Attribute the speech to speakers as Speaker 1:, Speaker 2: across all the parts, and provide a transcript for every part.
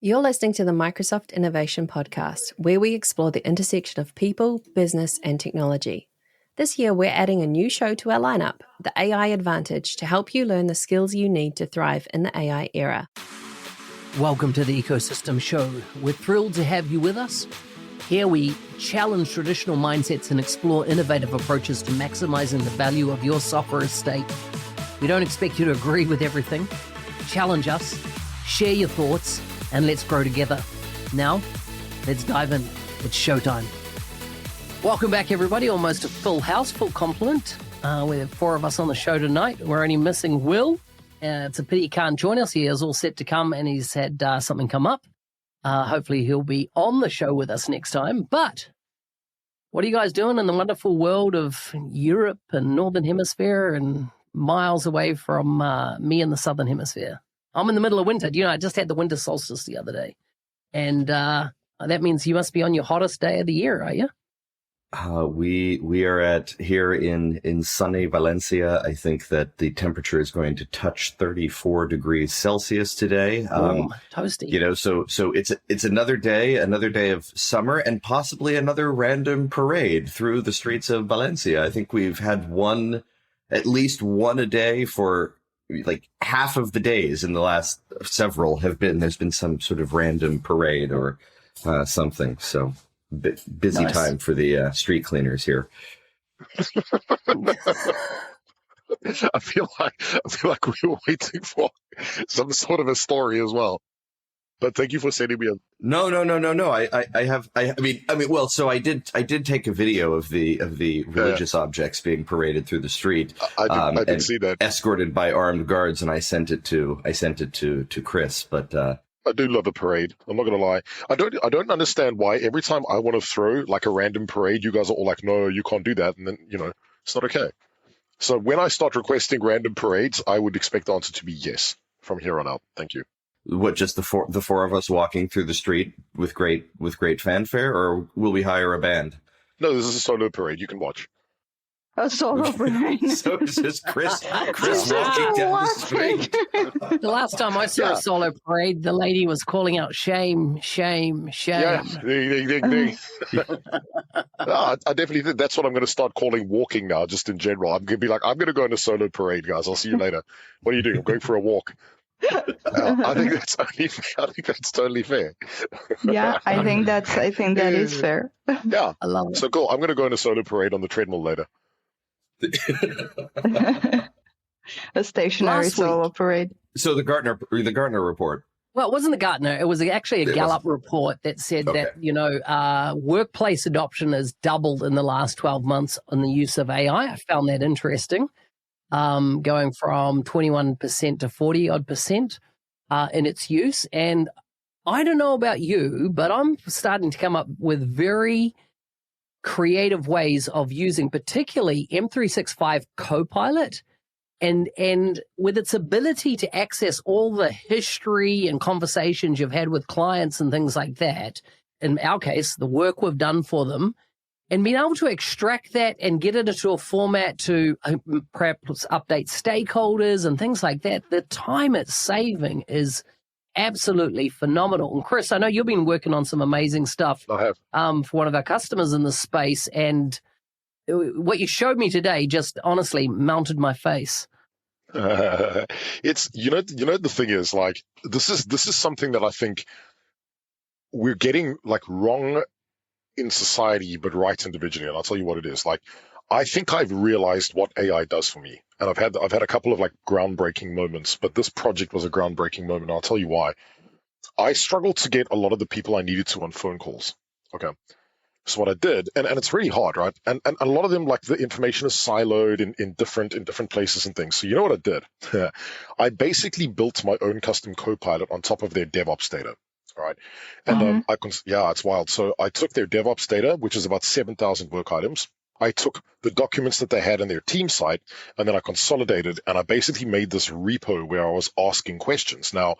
Speaker 1: You're listening to the Microsoft Innovation Podcast, where we explore the intersection of people, business, and technology. This year, we're adding a new show to our lineup, The AI Advantage, to help you learn the skills you need to thrive in the AI era.
Speaker 2: Welcome to the Ecosystem Show. We're thrilled to have you with us. Here we challenge traditional mindsets and explore innovative approaches to maximizing the value of your software estate. We don't expect you to agree with everything. Challenge us, share your thoughts, and let's grow together. Now, let's dive in. It's showtime. Welcome back, everybody. Almost a full house, full complement. We have four of us on the show tonight. We're only missing Will. It's a pity he can't join us. He is all set to come, and he's had something come up. Hopefully, he'll be on the show with us next time. But what are you guys doing in the wonderful world of Europe and Northern Hemisphere and miles away from me in the Southern Hemisphere? I'm in the middle of winter. You know, I just had the winter solstice the other day. And that means you must be on your hottest day of the year, are you?
Speaker 3: We are here in sunny Valencia. I think that the temperature is going to touch 34 degrees Celsius today.
Speaker 2: Toasty.
Speaker 3: You know, so it's another day of summer and possibly another random parade through the streets of Valencia. I think we've had at least one a day for like half of the days in the last several there's been some sort of random parade or something. So busy nice. Time for the street cleaners here.
Speaker 4: I feel like we were waiting for some sort of a story as well. But thank you for sending me a...
Speaker 3: No. So I did take a video of the religious objects being paraded through the street.
Speaker 4: I did see that,
Speaker 3: escorted by armed guards, and I sent it to Chris. But
Speaker 4: I do love a parade. I'm not gonna lie. I don't understand why every time I want to throw like a random parade, you guys are all like, no, you can't do that, and then it's not okay. So when I start requesting random parades, I would expect the answer to be yes from here on out. Thank you.
Speaker 3: What, just the four of us walking through the street with great fanfare, or will we hire a band?
Speaker 4: No, this is a solo parade. You can watch.
Speaker 5: A solo parade.
Speaker 3: So it's just Chris walking down the street.
Speaker 2: The last time I saw a solo parade, the lady was calling out shame, shame, shame.
Speaker 4: Yeah, ding, ding, ding. I definitely think that's what I'm going to start calling walking now, just in general. I'm going to be like, I'm going to go on a solo parade, guys. I'll see you later. What are you doing? I'm going for a walk. I think that's totally fair.
Speaker 5: Yeah, I think that is fair.
Speaker 4: Yeah,
Speaker 2: I love it.
Speaker 4: So cool. I'm going to go on a solo parade on the treadmill later.
Speaker 5: A stationary solo parade.
Speaker 3: So the Gartner report.
Speaker 2: Well, it wasn't the Gartner. It was actually a Gallup report that said that, workplace adoption has doubled in the last 12 months on the use of AI. I found that interesting. Going from 21% to 40-odd% in its use. And I don't know about you, but I'm starting to come up with very creative ways of using particularly M365 Copilot and with its ability to access all the history and conversations you've had with clients and things like that. In our case, the work we've done for them, and being able to extract that and get it into a format to perhaps update stakeholders and things like that, the time it's saving is absolutely phenomenal. And Chris, I know you've been working on some amazing stuff
Speaker 4: I have.
Speaker 2: For one of our customers in this space. And what you showed me today just honestly mounted my face.
Speaker 4: It's, the thing is, like, this is something that I think we're getting like wrong in society, but right individually. And I'll tell you what it is. Like, I think I've realized what AI does for me. And I've had a couple of like groundbreaking moments, but this project was a groundbreaking moment. I'll tell you why. I struggled to get a lot of the people I needed to on phone calls. Okay. So what I did, and it's really hard, right? And a lot of them, like, the information is siloed in different places and things. So you know what I did? I basically built my own custom Copilot on top of their DevOps data. Right. And it's wild. So I took their DevOps data, which is about 7,000 work items. I took the documents that they had in their team site, and then I consolidated, and I basically made this repo where I was asking questions. Now,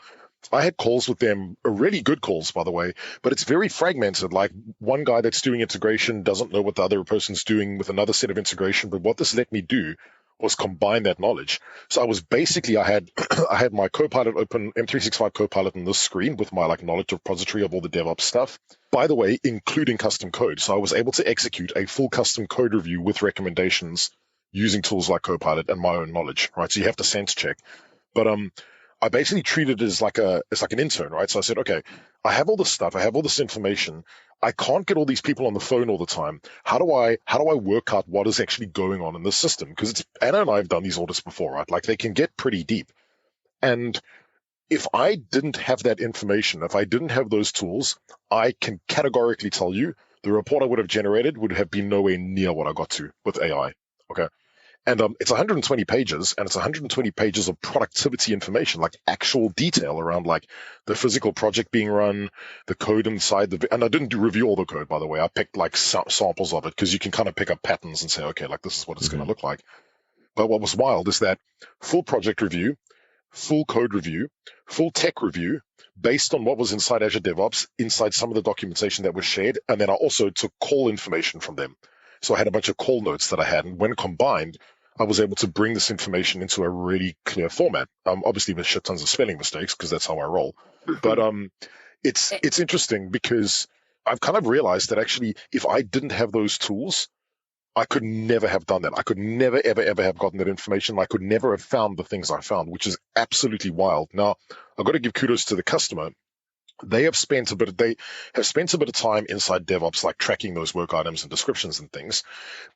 Speaker 4: I had calls with them, really good calls, by the way, but it's very fragmented. Like, one guy that's doing integration doesn't know what the other person's doing with another set of integration. But what this let me do was combine that knowledge. So I was basically, I had I had my Copilot open, M365 Copilot on this screen with my like knowledge repository of all the DevOps stuff. By the way, including custom code. So I was able to execute a full custom code review with recommendations using tools like Copilot and my own knowledge, right? So you have to sense check. But I basically treated it as like an intern, right? So I said, okay, I have all this stuff, I have all this information. I can't get all these people on the phone all the time. How do I work out what is actually going on in the system? Because Anna and I have done these audits before, right? Like they can get pretty deep. And if I didn't have that information, if I didn't have those tools, I can categorically tell you the report I would have generated would have been nowhere near what I got to with AI. Okay. And it's 120 pages, and it's 120 pages of productivity information, like actual detail around like the physical project being run, the code inside and I didn't review all the code, by the way. I picked like samples of it because you can kind of pick up patterns and say, okay, like this is what it's going to look like. But what was wild is that full project review, full code review, full tech review, based on what was inside Azure DevOps, inside some of the documentation that was shared, and then I also took call information from them. So I had a bunch of call notes that I had, and when combined, I was able to bring this information into a really clear format. Obviously with shit tons of spelling mistakes because that's how I roll. But it's interesting because I've kind of realized that actually if I didn't have those tools, I could never have done that. I could never, ever, ever have gotten that information. I could never have found the things I found, which is absolutely wild. Now, I've got to give kudos to the customer. They have spent a bit of time inside DevOps, like tracking those work items and descriptions and things.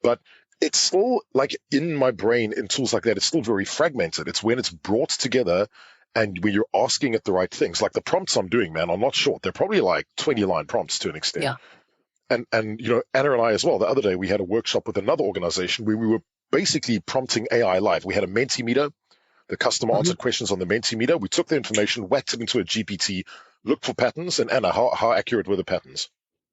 Speaker 4: But it's still like in my brain in tools like that, it's still very fragmented. It's when it's brought together and when you're asking it the right things. Like the prompts I'm doing, man, are not short. They're probably like 20-line prompts to an extent.
Speaker 2: Yeah.
Speaker 4: And you know, Anna and I as well, the other day we had a workshop with another organization where we were basically prompting AI live. We had a Mentimeter. The customer answered questions on the Mentimeter. We took the information, whacked it into a GPT, looked for patterns. And Anna, how accurate were the patterns?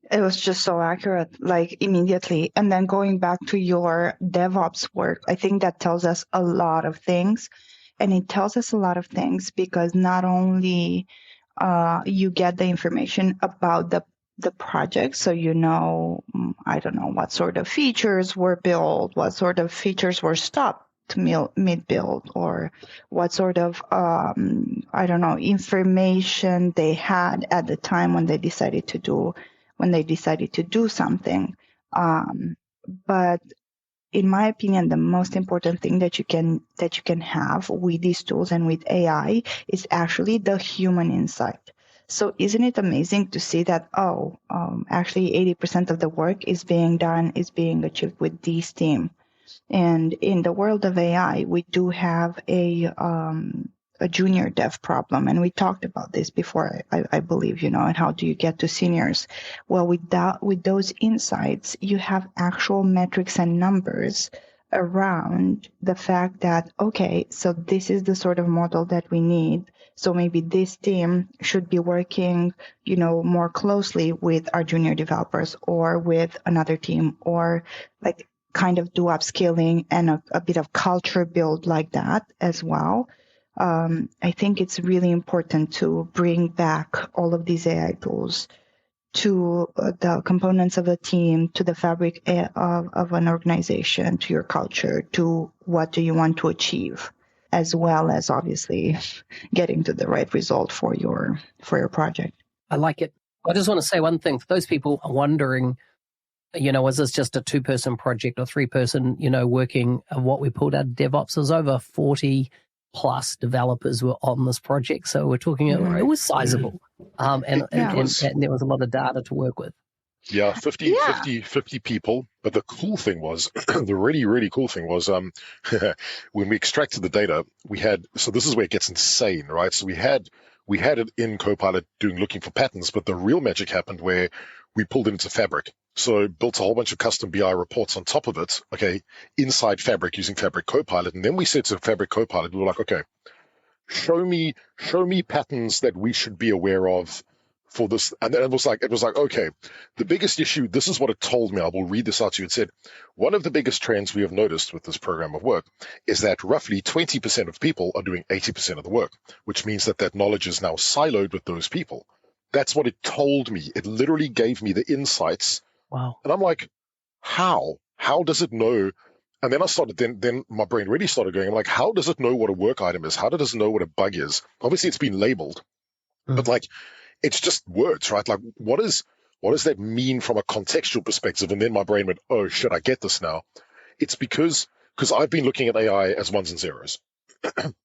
Speaker 5: It was just so accurate, like immediately. And then going back to your DevOps work, I think that tells us a lot of things. And it tells us a lot of things because not only you get the information about the project, so you know, I don't know, what sort of features were built, what sort of features were stopped mid-build, or what sort of, I don't know, information they had at the time when they decided to do something. But in my opinion, the most important thing that you can have with these tools and with AI is actually the human insight. So isn't it amazing to see that, actually 80% of the work is being achieved with this team. And in the world of AI, we do have a junior dev problem. And we talked about this before, I believe, you know, and how do you get to seniors? Well, with those insights, you have actual metrics and numbers around the fact that, okay, so this is the sort of model that we need. So maybe this team should be working, you know, more closely with our junior developers or with another team, or like kind of do upskilling and a bit of culture build like that as well. I think it's really important to bring back all of these AI tools to the components of a team, to the fabric of an organization, to your culture, to what do you want to achieve, as well as obviously getting to the right result for your project.
Speaker 2: I like it. I just want to say one thing for those people wondering, you know, is this just a 2-person project or 3-person, you know, working? What we pulled out of DevOps is over 40 plus developers were on this project. So we're talking, it was sizable. And there was a lot of data to work with.
Speaker 4: Yeah, 50 people. But the cool thing was, the really, really cool thing was, when we extracted the data, so this is where it gets insane, right? So we had it in Copilot looking for patterns, but the real magic happened where we pulled it into Fabric. So built a whole bunch of custom BI reports on top of it, okay, inside Fabric using Fabric Copilot. And then we said to Fabric Copilot, we were like, okay, show me patterns that we should be aware of for this. And then it was like, okay, the biggest issue, this is what it told me. I will read this out to you. It said, one of the biggest trends we have noticed with this program of work is that roughly 20% of people are doing 80% of the work, which means that knowledge is now siloed with those people. That's what it told me. It literally gave me the insights.
Speaker 2: Wow.
Speaker 4: And I'm like, how? How does it know And then I started, then my brain really started going, I'm like, how does it know what a work item is? How does it know what a bug is? Obviously, it's been labeled, but like, it's just words, right? Like, what does that mean from a contextual perspective? And then my brain went, oh shit, I get this now. It's because I've been looking at AI as ones and zeros.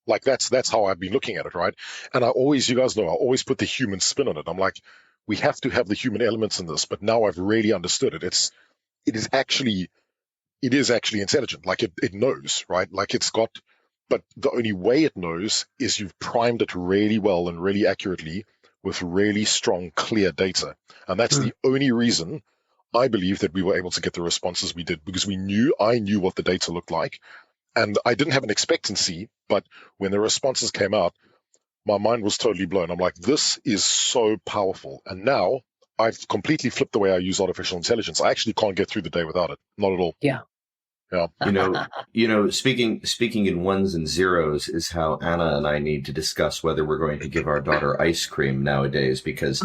Speaker 4: Like that's how I've been looking at it, right? And I always, you guys know, I always put the human spin on it. I'm like, we have to have the human elements in this, but now I've really understood it. It is actually intelligent. Like it knows, right? Like it's got, but the only way it knows is you've primed it really well and really accurately with really strong, clear data. And that's the only reason I believe that we were able to get the responses we did, because I knew what the data looked like. And I didn't have an expectancy, but when the responses came out, my mind was totally blown. I'm like, this is so powerful. And now I've completely flipped the way I use artificial intelligence. I actually can't get through the day without it. Not at all.
Speaker 2: Yeah.
Speaker 3: Yeah. Speaking in ones and zeros is how Anna and I need to discuss whether we're going to give our daughter ice cream nowadays, because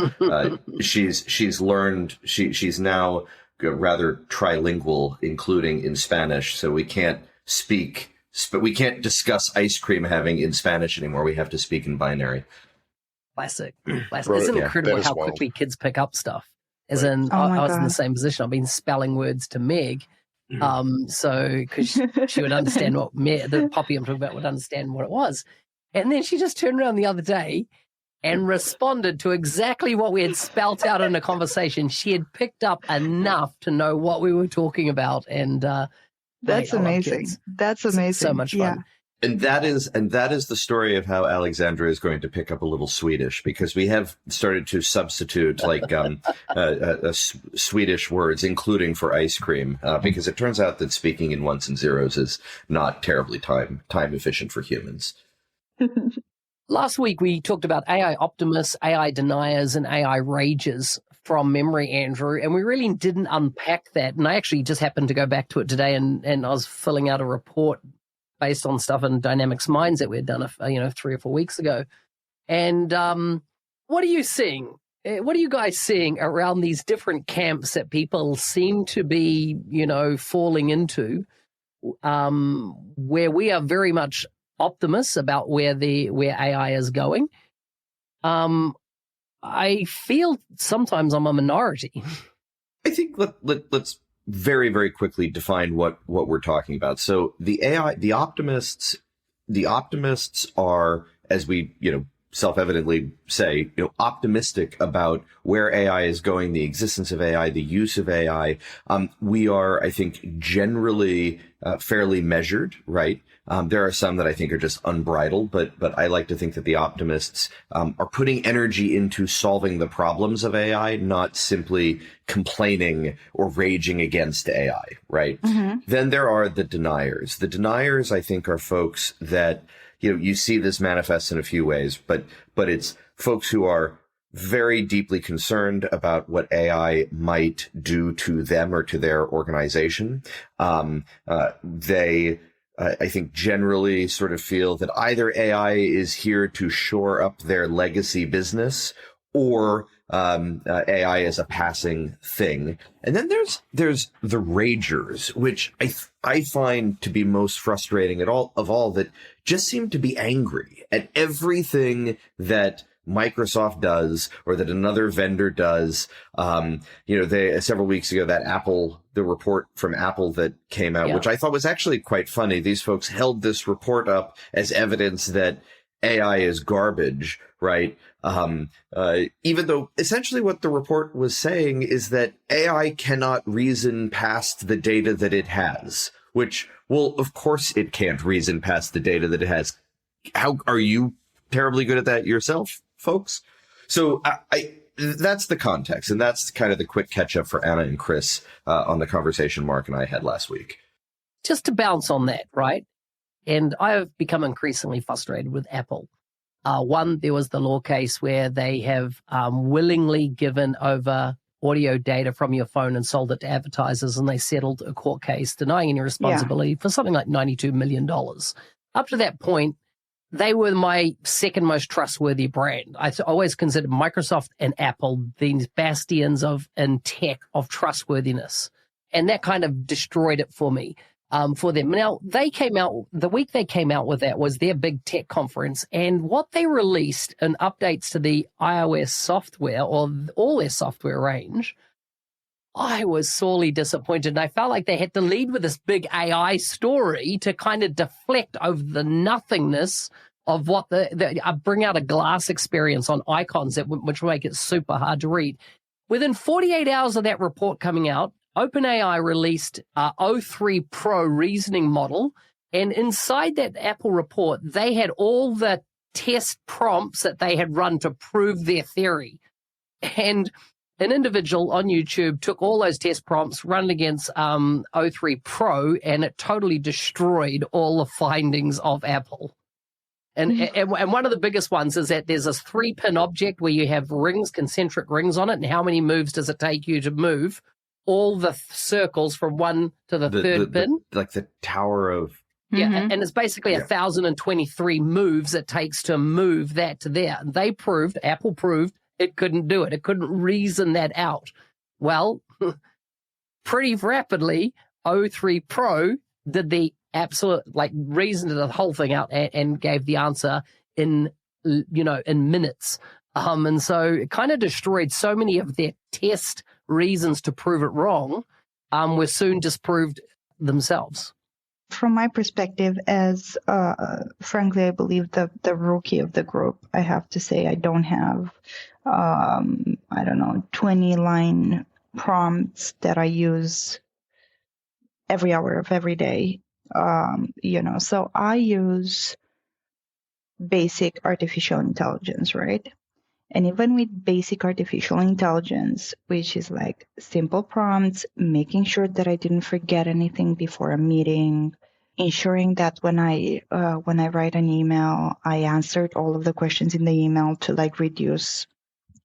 Speaker 3: she's learned, she's now rather trilingual, including in Spanish. So we can't discuss ice cream having in Spanish anymore. We have to speak in binary.
Speaker 2: Classic.
Speaker 4: Right.
Speaker 2: Isn't it
Speaker 4: Yeah,
Speaker 2: incredible how
Speaker 4: wild.
Speaker 2: quickly kids pick up stuff? As
Speaker 4: Right.
Speaker 2: in, I was in the same position. I've been spelling words to Meg. So because she would understand what the Poppy I'm talking about would understand what it was. And then she just turned around the other day and responded to exactly what we had spelt out in a conversation. She had picked up enough to know what we were talking about. And
Speaker 5: that's amazing. That's amazing.
Speaker 2: So much fun.
Speaker 5: Yeah.
Speaker 3: And that is the story of how Alexandra is going to pick up a little Swedish, because we have started to substitute like Swedish words, including for ice cream, because it turns out that speaking in ones and zeros is not terribly time efficient for humans.
Speaker 2: Last week we talked about AI optimists, AI deniers, and AI ragers from memory, Andrew, and we really didn't unpack that. And I actually just happened to go back to it today, and I was filling out a report based on stuff in Dynamics Minds that we had done, 3 or 4 weeks ago. And what are you seeing? What are you guys seeing around these different camps that people seem to be, falling into, where we are very much optimists about where AI is going? I feel sometimes I'm a minority.
Speaker 3: I think let's very, very quickly define what we're talking about. So the optimists are, as we, self-evidently say, optimistic about where AI is going, the existence of AI, the use of AI. We are, I think, generally fairly measured, right? There are some that I think are just unbridled, but I like to think that the optimists are putting energy into solving the problems of AI, not simply complaining or raging against AI, right? Mm-hmm. Then there are the deniers. The deniers, I think, are folks that, you see this manifest in a few ways, but it's folks who are very deeply concerned about what AI might do to them or to their organization. They I think generally sort of feel that either AI is here to shore up their legacy business, or AI is a passing thing. And then there's the ragers, which I find to be most frustrating of all, that just seem to be angry at everything that Microsoft does or that another vendor does. They several weeks ago, the report from Apple that came out, which I thought was actually quite funny. These folks held this report up as evidence that AI is garbage, right? Even though essentially what the report was saying is that AI cannot reason past the data that it has, which, well, of course it can't reason past the data that it has. How are you terribly good at that yourself, folks? So that's the context, and that's kind of the quick catch up for Anna and Chris on the conversation Mark and I had last week.
Speaker 2: Just to bounce on that, right? And I have become increasingly frustrated with Apple. One, there was the law case where they have willingly given over audio data from your phone and sold it to advertisers, and they settled a court case denying any responsibility for something like $92 million. Up to that point, they were my second most trustworthy brand. I always considered Microsoft and Apple these bastions in tech of trustworthiness. And that kind of destroyed it for me. for them. Now, the week they came out with that was their big tech conference, and what they released in updates to the iOS software, or all their software range, I was sorely disappointed. And I felt like they had to lead with this big AI story to kind of deflect over the nothingness of what bring out a glass experience on icons which will make it super hard to read. Within 48 hours of that report coming out, OpenAI released O3 Pro reasoning model, and inside that Apple report, they had all the test prompts that they had run to prove their theory. And an individual on YouTube took all those test prompts, run against O3 Pro, and it totally destroyed all the findings of Apple. And one of the biggest ones is that there's this 3-pin object where you have rings, concentric rings on it, and how many moves does it take you to move all the circles from one to the third pin?
Speaker 3: Like the Tower of...
Speaker 2: Yeah, and it's basically 1,023 moves it takes to move that to there. Apple proved it couldn't do it. It couldn't reason that out. Well, pretty rapidly, O3 Pro did the absolute, reasoned the whole thing out and gave the answer in minutes. And so it kind of destroyed so many of their test reasons to prove it wrong, were soon disproved themselves.
Speaker 5: From my perspective, as frankly, I believe the rookie of the group, I have to say I don't have 20-line prompts that I use every hour of every day. So I use basic artificial intelligence, right? And even with basic artificial intelligence, which is like simple prompts, making sure that I didn't forget anything before a meeting, ensuring that when I write an email, I answered all of the questions in the email to reduce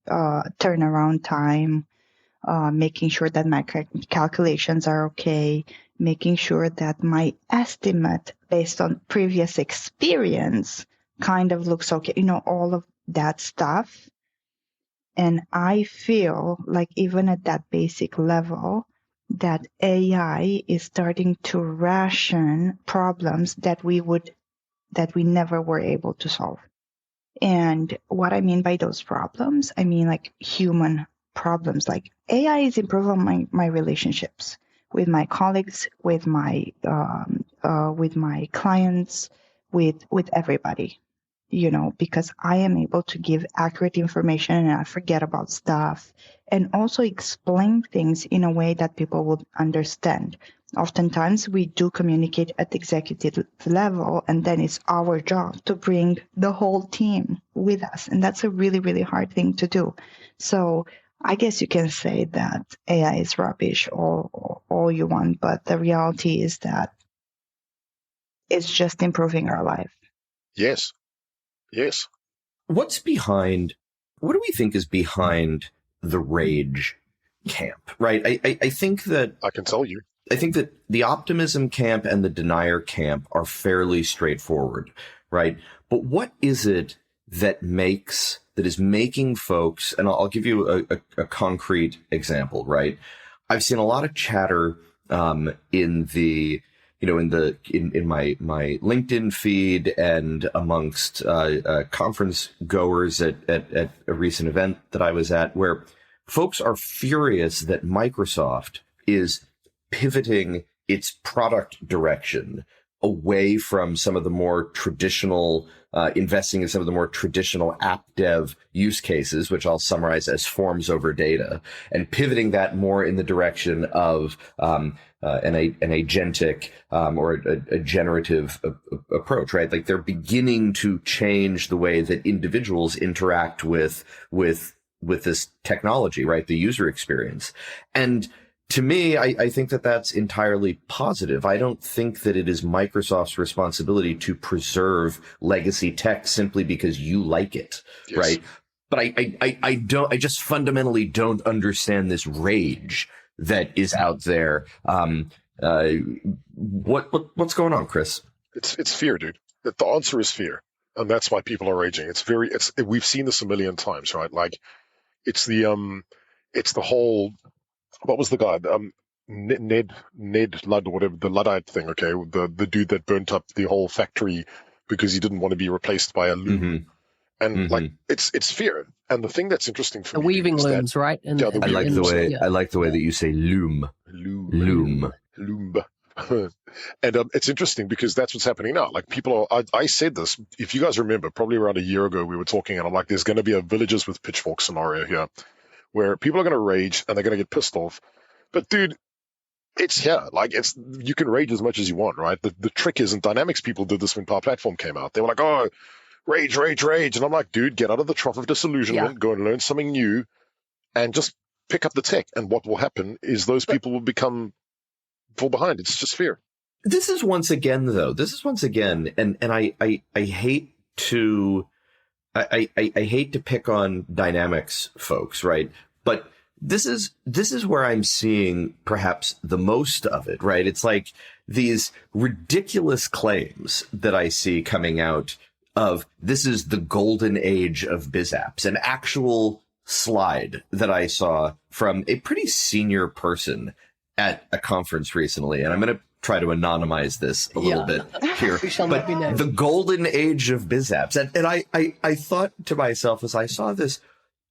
Speaker 5: turnaround time, making sure that my calculations are okay, making sure that my estimate based on previous experience kind of looks okay, all of that stuff. And I feel like even at that basic level, that AI is starting to ration problems that we never were able to solve. And what I mean by those problems, I mean like human problems. Like AI is improving my relationships with my colleagues, with my clients, with everybody. Because I am able to give accurate information and I forget about stuff, and also explain things in a way that people would understand. Oftentimes we do communicate at the executive level, and then it's our job to bring the whole team with us. And that's a really, really hard thing to do. So I guess you can say that AI is rubbish all you want, but the reality is that it's just improving our life.
Speaker 4: Yes.
Speaker 3: What do we think is behind the rage camp, right? I think that...
Speaker 4: I can tell you.
Speaker 3: I think that the optimism camp and the denier camp are fairly straightforward, right? But what is it that is making folks, and I'll give you a concrete example, right? I've seen a lot of chatter in my LinkedIn feed and amongst conference goers at a recent event that I was at, where folks are furious that Microsoft is pivoting its product direction away from some of the more traditional, investing in some of the more traditional app dev use cases, which I'll summarize as forms over data, and pivoting that more in the direction of an agentic or a generative approach, right? Like they're beginning to change the way that individuals interact with this technology, right? The user experience. And to me, I think that that's entirely positive. I don't think that it is Microsoft's responsibility to preserve legacy tech simply because you like it, yes, right? But I just fundamentally don't understand this rage that is out there. What's going on, Chris?
Speaker 4: It's fear, dude. The answer is fear, and that's why people are raging. We've seen this a million times, right? Like it's the whole. What was the guy? Ned Ludd, or whatever, the Luddite thing, okay, the dude that burnt up the whole factory because he didn't want to be replaced by a loom.
Speaker 3: Mm-hmm.
Speaker 4: And like it's fear. And the thing that's interesting for
Speaker 2: The
Speaker 4: me
Speaker 2: weaving
Speaker 4: is
Speaker 2: looms, right?
Speaker 3: I like the way I like the way that you say loom.
Speaker 4: Loom. And it's interesting because that's what's happening now. Like people are, I said this, if you guys remember, probably around a year ago, we were talking and I'm like, there's going to be a villagers with pitchfork scenario here where people are going to rage and they're going to get pissed off. But dude, it's here. Like you can rage as much as you want, right? The trick is, and Dynamics people did this when Power Platform came out. They were like, oh, rage. And I'm like, dude, get out of the trough of disillusionment, go and learn something new and just pick up the tech. And what will happen is those people will fall behind. It's just fear.
Speaker 3: This is once again, and I hate to, I hate to pick on Dynamics folks, right? But this is where I'm seeing perhaps the most of it, right? It's like these ridiculous claims that I see coming out of this is the golden age of biz apps, an actual slide that I saw from a pretty senior person at a conference recently. And I'm going to try to anonymize this a little bit here, but the golden age of biz apps. And I thought to myself as I saw this,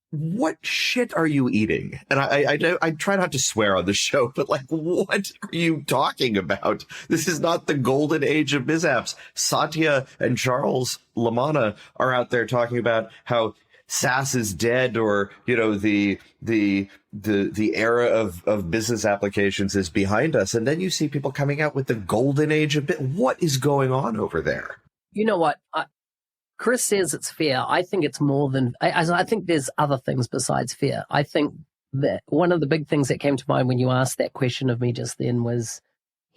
Speaker 3: what shit are you eating? And I try not to swear on the show, but like, what are you talking about? This is not the golden age of biz apps. Satya and Charles Lamanna are out there talking about how SaaS is dead, or, you know, the era of business applications is behind us. And then you see people coming out with the golden age of what is going on over there?
Speaker 2: You know what? Chris says it's fear. I think it's more than, I think there's other things besides fear. I think that one of the big things that came to mind when you asked that question of me just then was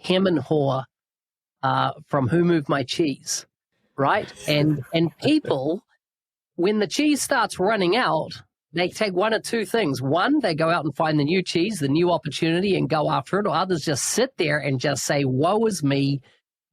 Speaker 2: hem and haw from Who Moved My Cheese, right? And people, when the cheese starts running out, they take one of two things. One, they go out and find the new cheese, the new opportunity, and go after it, or others just sit there and just say, woe is me.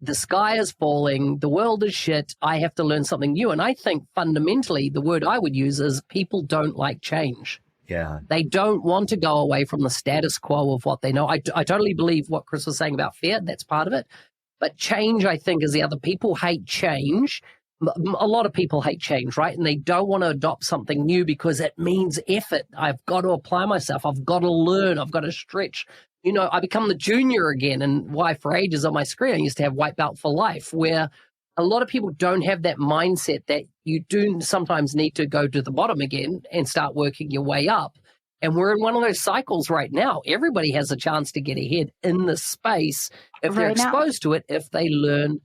Speaker 2: The sky is falling. The world is shit. I have to learn something new. And I think fundamentally the word I would use is people don't like change.
Speaker 3: Yeah.
Speaker 2: They don't want to go away from the status quo of what they know. I totally believe what Chris was saying about fear. That's part of it. But change, I think, is the other. People hate change. A lot of people hate change, right? And they don't want to adopt something new because it means effort. I've got to apply myself. I've got to learn. I've got to stretch. You know, I become the junior again, and why for ages on my screen I used to have white belt for life, where a lot of people don't have that mindset that you do sometimes need to go to the bottom again and start working your way up. And we're in one of those cycles right now. Everybody has a chance to get ahead in this space if they're exposed to it, if they learn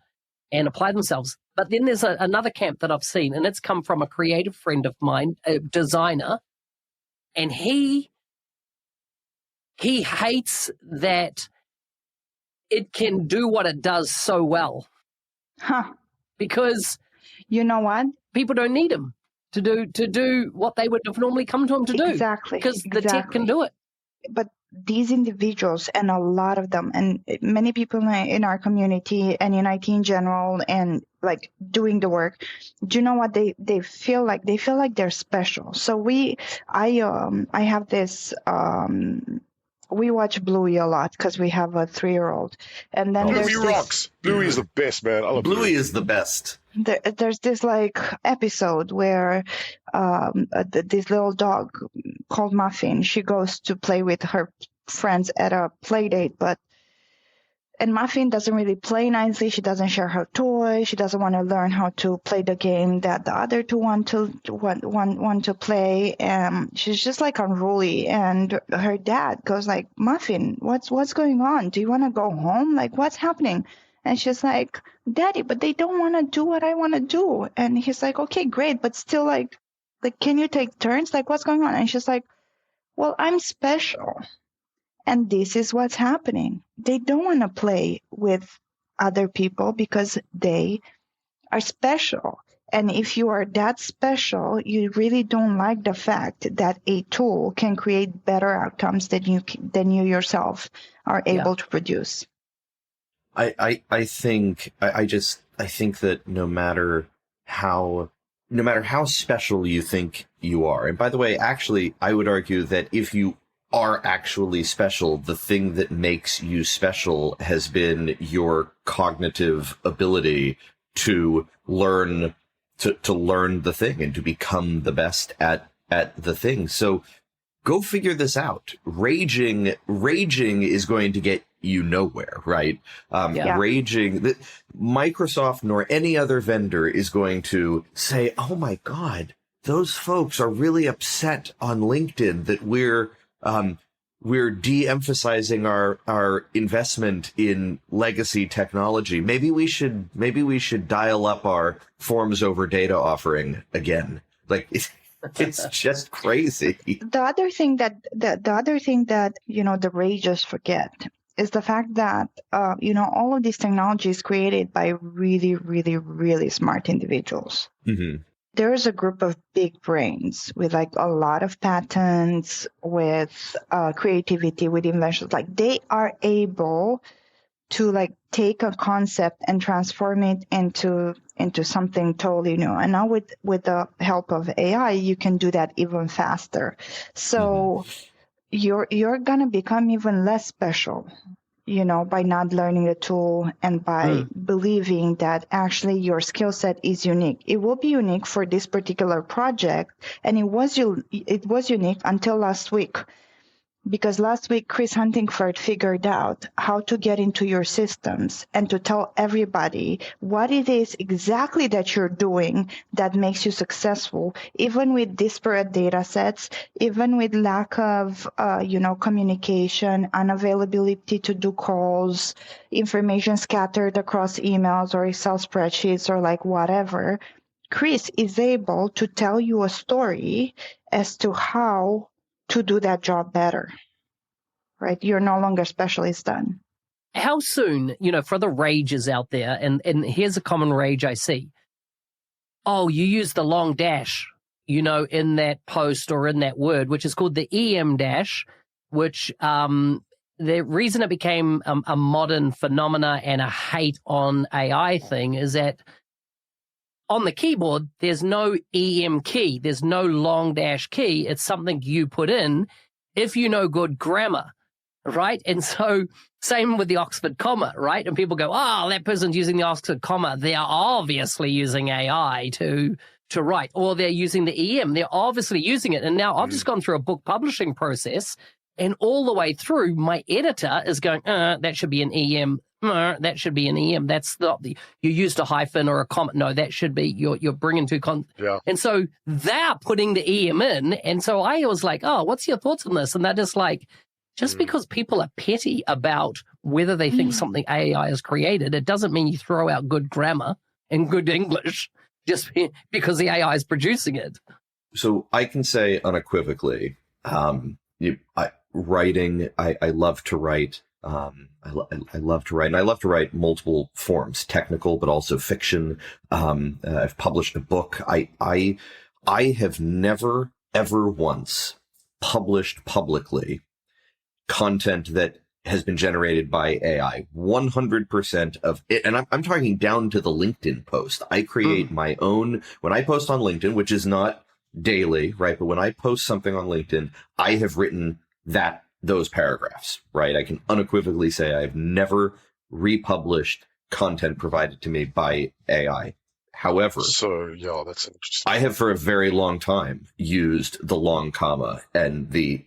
Speaker 2: and apply themselves. But then there's another camp that I've seen, and it's come from a creative friend of mine, a designer, and he hates that it can do what it does so well. Because
Speaker 5: you know what?
Speaker 2: People don't need him to do what they would have normally come to him to do.
Speaker 5: Exactly.
Speaker 2: Because the tech can do it.
Speaker 5: But these individuals, and a lot of them, and many people in our community and in IT in general, and like doing the work, do you know what they feel like? They feel like they're special. So I have this. We watch Bluey a lot because we have a 3-year-old, and then
Speaker 4: Bluey rocks. Bluey is the best, man. I love
Speaker 3: Bluey is the best.
Speaker 5: There's this like episode where this little dog called Muffin, she goes to play with her friends at a play date, and Muffin doesn't really play nicely. She doesn't share her toy. She doesn't want to learn how to play the game that the other two want to play. And she's just like unruly. And her dad goes like, Muffin, what's going on? Do you want to go home? Like, what's happening? And she's like, Daddy, but they don't want to do what I want to do. And he's like, okay, great. But still like, can you take turns? Like, what's going on? And she's like, well, I'm special. And this is what's happening. They don't want to play with other people because they are special. And if you are that special, you really don't like the fact that a tool can create better outcomes than you yourself are able to produce.
Speaker 3: I think that no matter how special you think you are, and by the way, actually, I would argue that if you are actually special. The thing that makes you special has been your cognitive ability to learn to learn the thing and to become the best at the thing. So go figure this out. Raging is going to get you nowhere, right? Raging, Microsoft nor any other vendor is going to say, oh my God, those folks are really upset on LinkedIn that we're de-emphasizing our investment in legacy technology. Maybe we should dial up our forms over data offering again. Like it's just crazy.
Speaker 5: The other thing that the rages forget is the fact that all of these technology is created by really, really, really smart individuals.
Speaker 3: Mm-hmm.
Speaker 5: There is a group of big brains with like a lot of patents, with creativity, with inventions. Like they are able to like take a concept and transform it into something totally new. And now with the help of AI, you can do that even faster. So you're gonna become even less special, by not learning the tool and by believing that actually your skill set is unique. It will be unique for this particular project, and it was unique until last week. Because last week, Chris Huntingford figured out how to get into your systems and to tell everybody what it is exactly that you're doing that makes you successful, even with disparate data sets, even with lack of, communication, unavailability to do calls, information scattered across emails or Excel spreadsheets or like whatever. Chris is able to tell you a story as to how to do that job better, right? You're no longer specialist then.
Speaker 2: How soon, for the rages out there, and here's a common rage I see. Oh, you use the long dash, in that post or in that word, which is called the EM dash, which the reason it became a modern phenomena and a hate on AI thing is that on the keyboard, there's no EM key. There's no long dash key. It's something you put in if you know good grammar, right? And so same with the Oxford comma, right? And people go, oh, that person's using the Oxford comma. They are obviously using AI to write, or they're using the EM. They're obviously using it. And now I've just gone through a book publishing process, and all the way through, my editor is going, that should be an EM. That should be an EM. That's not you used a hyphen or a comma. No, that should be you're bringing two And so they're putting the EM in. And so I was like, oh, what's your thoughts on this? And they're just like, just because people are petty about whether they think something AI has created, it doesn't mean you throw out good grammar and good English just because the AI is producing it.
Speaker 3: So I can say unequivocally, writing, I love to write. I love to write, and I love to write multiple forms, technical, but also fiction. I've published a book. I have never, ever once published publicly content that has been generated by AI. 100% of it. And I'm talking down to the LinkedIn post. I create my own, when I post on LinkedIn, which is not daily, right? But when I post something on LinkedIn, I have written those paragraphs, right? I can unequivocally say I've never republished content provided to me by AI. However,
Speaker 4: so yeah, that's interesting.
Speaker 3: I have for a very long time used the long comma and the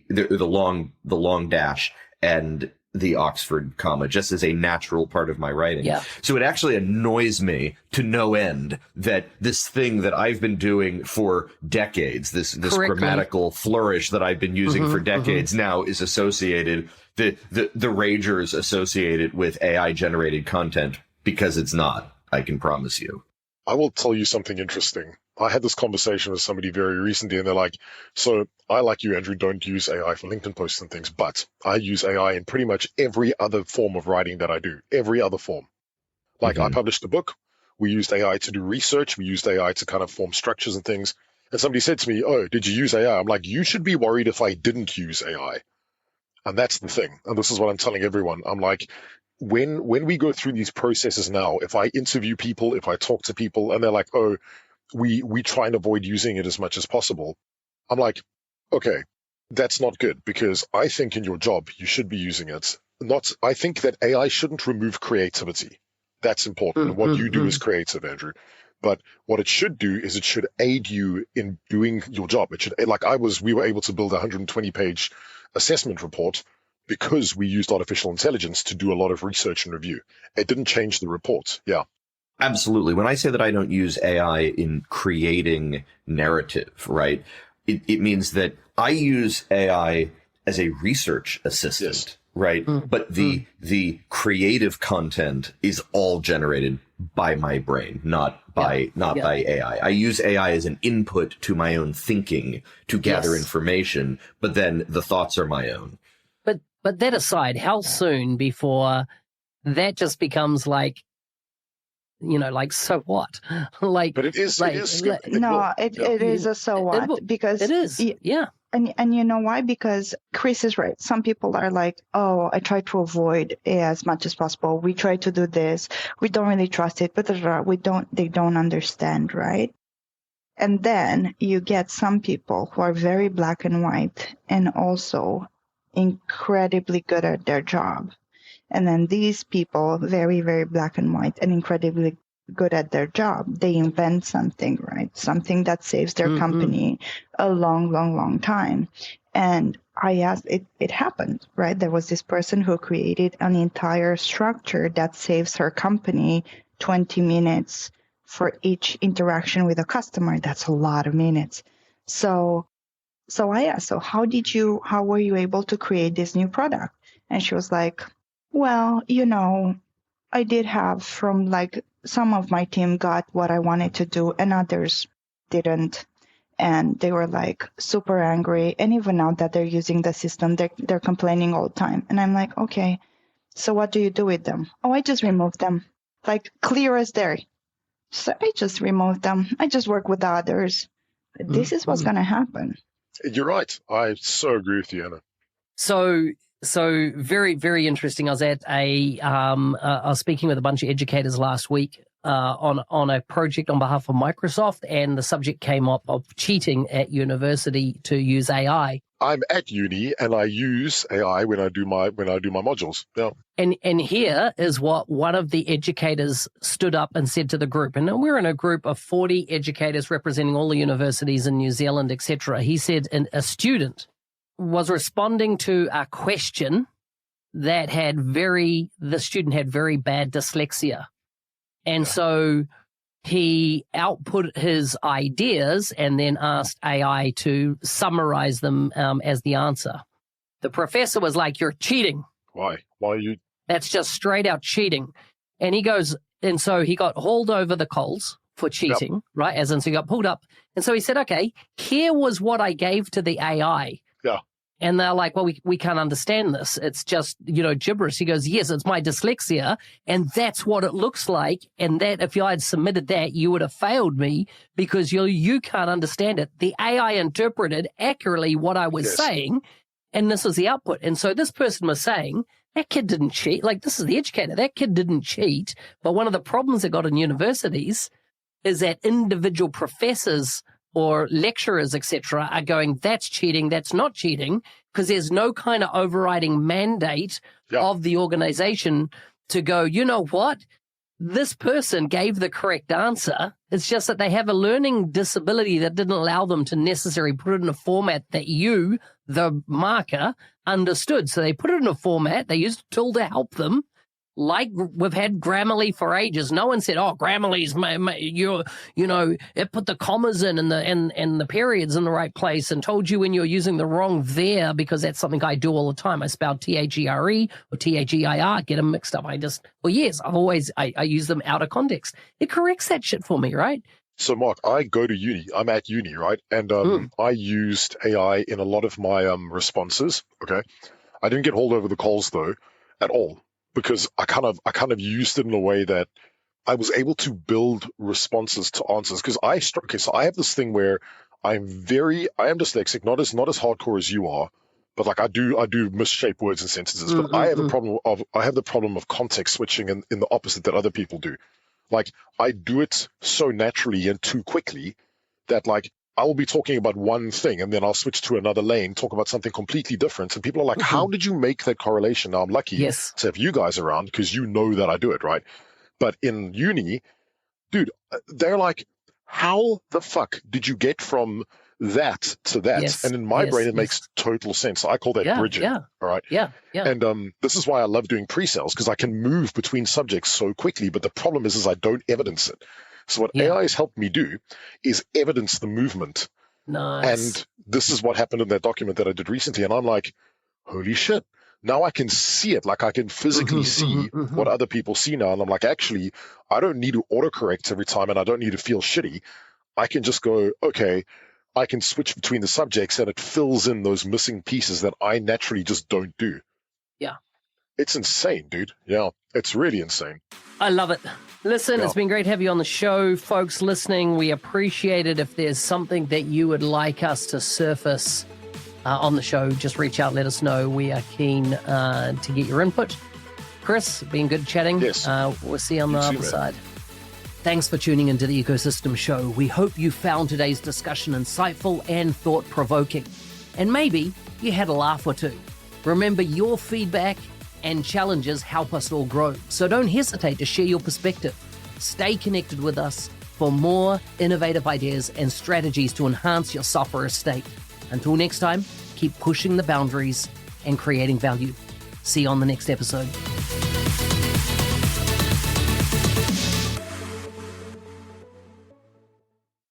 Speaker 3: long dash and the Oxford comma just as a natural part of my writing.
Speaker 2: Yeah.
Speaker 3: So it actually annoys me to no end that this thing that I've been doing for decades, this grammatical flourish that I've been using for decades now is associated, the ragers associated with AI generated content, because it's not, I can promise you.
Speaker 4: I will tell you something interesting. I had this conversation with somebody very recently, and they're like, so I, like you, Andrew, don't use AI for LinkedIn posts and things, but I use AI in pretty much every other form of writing that I do, every other form. Like I published a book. We used AI to do research. We used AI to kind of form structures and things. And somebody said to me, oh, did you use AI? I'm like, you should be worried if I didn't use AI. And that's the thing. And this is what I'm telling everyone. I'm like, when we go through these processes now, if I interview people, if I talk to people and they're like, oh, we try and avoid using it as much as possible. I'm like, okay, that's not good, because I think in your job, you should be using it. I think that AI shouldn't remove creativity. That's important. And what you do is creative, Andrew. But what it should do is it should aid you in doing your job. It should, we were able to build a 120-page assessment report because we used artificial intelligence to do a lot of research and review. It didn't change the report. Yeah.
Speaker 3: Absolutely. When I say that I don't use AI in creating narrative, right, it means that I use AI as a research assistant, yes. Right? But the creative content is all generated by my brain, not by AI. I use AI as an input to my own thinking to gather information, but then the thoughts are my own.
Speaker 2: But that aside, how soon before that just becomes like, so what?
Speaker 4: But it is.
Speaker 5: It is a so what, because
Speaker 2: it is. Yeah.
Speaker 5: And you know why? Because Chris is right. Some people are like, oh, I try to avoid AI as much as possible. We try to do this. We don't really trust it, but they don't understand, right? And then you get some people who are very black and white and also incredibly good at their job. And then these people, very, very black and white and incredibly good at their job, they invent something, right? Something that saves their company a long, long, long time. And I asked, it happened, right? There was this person who created an entire structure that saves her company 20 minutes for each interaction with a customer. That's a lot of minutes. So I asked, so how were you able to create this new product? And she was like, well, I did have from some of my team got what I wanted to do and others didn't. And they were super angry. And even now that they're using the system, they're complaining all the time. And I'm like, okay, so what do you do with them? Oh, I just remove them. Clear as day. So I just remove them. I just work with others. This is what's going to happen.
Speaker 4: You're right. I so agree with you, Anna.
Speaker 2: So very, very interesting. I was at I was speaking with a bunch of educators last week on a project on behalf of Microsoft, and the subject came up of cheating at university to use AI.
Speaker 4: I'm at uni and I use AI when I do my modules. Yeah.
Speaker 2: And here is what one of the educators stood up and said to the group. And we're in a group of 40 educators representing all the universities in New Zealand, etc. He said a student was responding to a question that the student had very bad dyslexia. And so he output his ideas and then asked AI to summarize them as the answer. The professor was like, you're cheating.
Speaker 4: Why? Why are you?
Speaker 2: That's just straight out cheating. And he goes, and so he got hauled over the coals for cheating, right? As in, so he got pulled up. And so he said, okay, here was what I gave to the AI.
Speaker 4: Yeah.
Speaker 2: And they're like, well, we can't understand this. It's just, gibberish. He goes, yes, it's my dyslexia. And that's what it looks like. And that if I had submitted that, you would have failed me because you can't understand it. The AI interpreted accurately what I was saying. And this is the output. And so this person was saying, that kid didn't cheat. This is the educator. That kid didn't cheat. But one of the problems they got in universities is that individual professors or lecturers, etc., are going, that's cheating, that's not cheating, because there's no kind of overriding mandate of the organization to go, you know what? This person gave the correct answer. It's just that they have a learning disability that didn't allow them to necessarily put it in a format that you, the marker, understood. So they put it in a format, they used a tool to help them. Like we've had Grammarly for ages. No one said, oh, Grammarly's, it put the commas in and the periods in the right place and told you when you're using the wrong there, because that's something I do all the time. I spell T-A-G-R-E or T-A-G-I-R, get them mixed up. I use them out of context. It corrects that shit for me, right?
Speaker 4: So, Mark, I go to uni. I'm at uni, right? And I used AI in a lot of my responses, okay? I didn't get hauled over the coals, though, at all. Because I kind of used it in a way that I was able to build responses to answers. Because so I have this thing where I am dyslexic, not as hardcore as you are, but I do misshape words and sentences. But I have the problem of context switching in the opposite that other people do. I do it so naturally and too quickly that I will be talking about one thing and then I'll switch to another lane, talk about something completely different. And people are like, how did you make that correlation? Now, I'm lucky
Speaker 2: Yes.
Speaker 4: to have you guys around because you know that I do it, right? But in uni, dude, they're like, how the fuck did you get from that to that?
Speaker 2: Yes,
Speaker 4: and in my
Speaker 2: yes,
Speaker 4: brain, it
Speaker 2: yes.
Speaker 4: makes total sense. I call that bridging.
Speaker 2: Yeah.
Speaker 4: All right.
Speaker 2: Yeah.
Speaker 4: And this is why I love doing pre-sales, because I can move between subjects so quickly. But the problem is I don't evidence it. So what AI has helped me do is evidence the movement.
Speaker 2: Nice.
Speaker 4: And this is what happened in that document that I did recently. And I'm like, holy shit. Now I can see it. Like I can physically see what other people see now. And I'm like, actually, I don't need to autocorrect every time and I don't need to feel shitty. I can just go, okay, I can switch between the subjects and it fills in those missing pieces that I naturally just don't do.
Speaker 2: Yeah.
Speaker 4: It's insane, dude. Yeah, it's really insane.
Speaker 2: I love it. Listen, It's been great to have you on the show. Folks listening, we appreciate it. If there's something that you would like us to surface on the show, just reach out, let us know. We are keen to get your input. Chris, been good chatting.
Speaker 4: Yes.
Speaker 2: We'll see you on the other side. Thanks for tuning into the Ecosystem Show. We hope you found today's discussion insightful and thought-provoking. And maybe you had a laugh or two. Remember, your feedback and challenges help us all grow. So don't hesitate to share your perspective. Stay connected with us for more innovative ideas and strategies to enhance your software estate. Until next time, keep pushing the boundaries and creating value. See you on the next episode.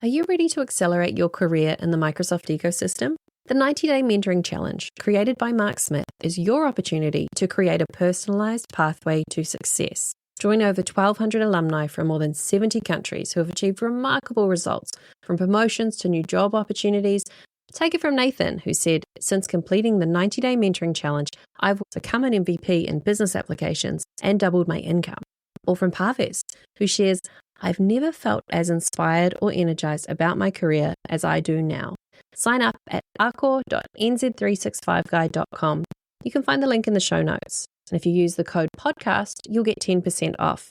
Speaker 1: Are you ready to accelerate your career in the Microsoft ecosystem? The 90-Day Mentoring Challenge, created by Mark Smith, is your opportunity to create a personalized pathway to success. Join over 1,200 alumni from more than 70 countries who have achieved remarkable results, from promotions to new job opportunities. Take it from Nathan, who said, "Since completing the 90-Day Mentoring Challenge, I've become an MVP in business applications and doubled my income." Or from Parvez, who shares, "I've never felt as inspired or energized about my career as I do now." Sign up at arcor.nz365guide.com. You can find the link in the show notes. And if you use the code podcast, you'll get 10% off.